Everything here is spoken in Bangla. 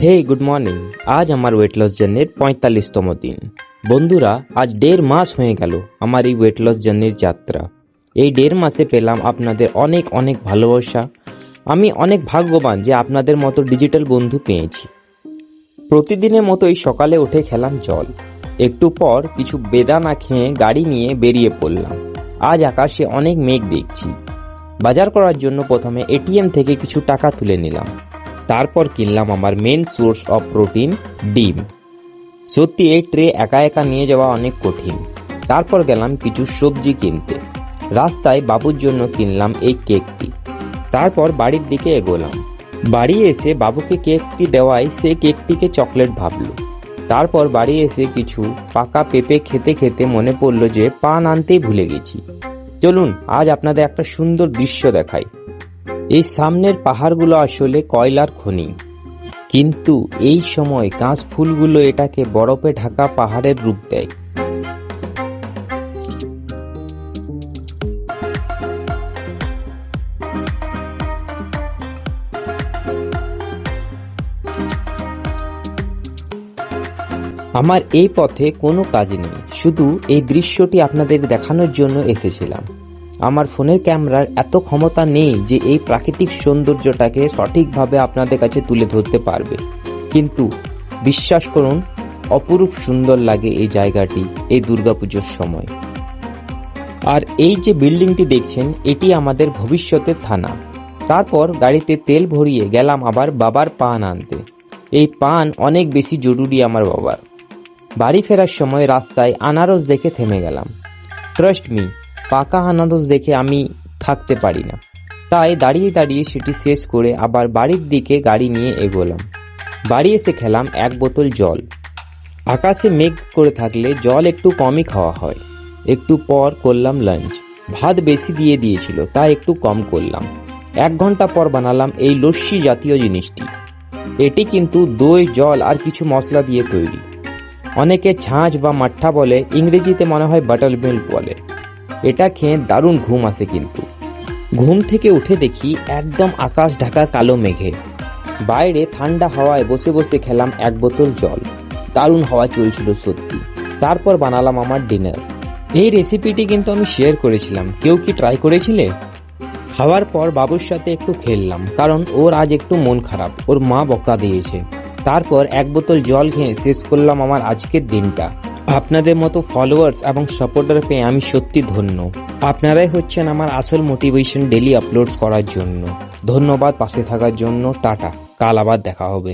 হে গুড মর্নিং। আজ আমার ওয়েট লস জার্নির ৪৫তম দিন। বন্ধুরা, আজ ১.৫ মাস হয়ে গেল আমার এই ওয়েট লস জার্নির যাত্রা। এই ১.৫ মাসে পেলাম আপনাদের অনেক অনেক ভালোবাসা। আমি অনেক ভাগ্যবান যে আপনাদের মতো ডিজিটাল বন্ধু পেয়েছি। প্রতিদিনের মতোই সকালে উঠে খেলাম জল, একটু পর কিছু বেদানা খেয়ে গাড়ি নিয়ে বেরিয়ে পড়লাম। আজ আকাশে অনেক মেঘ দেখছি। বাজার করার জন্য প্রথমে এটিএম থেকে কিছু টাকা তুলে নিলাম। তারপর কিনলাম আমার মেন সোর্স অফ প্রোটিন, ডিম। সত্যি এই ট্রে একা একা নিয়ে যাওয়া অনেক কঠিন। তারপর গেলাম কিছু সবজি কিনতে। রাস্তায় বাবুর জন্য কিনলাম এই কেকটি। তারপর বাড়ির দিকে এগোলাম। বাড়ি এসে বাবুকে কেকটি দেওয়ায় সে কেকটিকে চকলেট ভাবল। তারপর বাড়ি এসে কিছু পাকা পেঁপে খেতে খেতে মনে পড়লো যে পান আনতেই ভুলে গেছি। চলুন আজ আপনাদের একটা সুন্দর দৃশ্য দেখাই। এই সামনের পাহাড়গুলো আসলে কয়লার খনি, কিন্তু এই সময় কাশ ফুলগুলো এটাকে বরফে ঢাকা পাহাড়ের রূপ দেয়। আমার এই পথে কোনো কাজ নেই, শুধু এই দৃশ্যটি আপনাদের দেখানোর জন্য এসেছিলাম। আমার ফোনের ক্যামেরার এত ক্ষমতা নেই যে এই প্রাকৃতিক সৌন্দর্যটাকে সঠিকভাবে আপনাদের কাছে তুলে ধরতে পারবে, কিন্তু বিশ্বাস করুন অপরূপ সুন্দর লাগে এই জায়গাটি এই দুর্গাপুজোর সময়। আর এই যে বিল্ডিংটি দেখছেন, এটি আমাদের ভবিষ্যতের থানা। তারপর গাড়িতে তেল ভরিয়ে গেলাম আবার বাবার পান আনতে। এই পান অনেক বেশি জরুরি আমার বাবার। বাড়ি ফেরার সময় রাস্তায় আনারস দেখে থেমে গেলাম। ট্রাস্ট মি, পাকা আনারস দেখে আমি থাকতে পারি না, তাই দাঁড়িয়ে দাঁড়িয়ে সেটি শেষ করে আবার বাড়ির দিকে গাড়ি নিয়ে এগোলাম। বাড়ি এসে খেলাম ১ বোতল জল। আকাশে মেঘ করে থাকলে জল একটু কমই খাওয়া হয়। একটু পর করলাম লাঞ্চ। ভাত বেশি দিয়ে দিয়েছিল, তাই একটু কম করলাম। ১ ঘন্টা পর বানালাম এই লস্যি জাতীয় জিনিসটি। এটি কিন্তু দই, জল আর কিছু মশলা দিয়ে তৈরি। অনেকে ছাঁচ বা মাঠা বলে, ইংরেজিতে মনে হয় বাটার মিল্ক বলে। এটা খেয়ে দারুণ ঘুম আসে, কিন্তু ঘুম থেকে উঠে দেখি একদম আকাশ ঢাকা কালো মেঘে। বাইরে ঠান্ডা হাওয়ায় বসে বসে খেলাম ১ বোতল জল। দারুণ হাওয়া চলছিল সত্যি। তারপর বানালাম আমার ডিনার। এই রেসিপিটি কিন্তু আমি শেয়ার করেছিলাম, কেউ কি ট্রাই করেছিলে? খাওয়ার পর বাবুর সাথে একটু খেললাম, কারণ ওর আজ একটু মন খারাপ, ওর মা বকা দিয়েছে। তারপর ১ বোতল জল খেয়ে শেষ করলাম আমার আজকের দিনটা। আপনাদের মতো ফলোয়ার্স এবং সাপোর্টার পেয়ে আমি সত্যি ধন্য। আপনারাই হচ্ছেন আমার আসল মোটিভেশন ডেলি আপলোড করার জন্য। ধন্যবাদ পাশে থাকার জন্য। টাটা, কাল আবার দেখা হবে।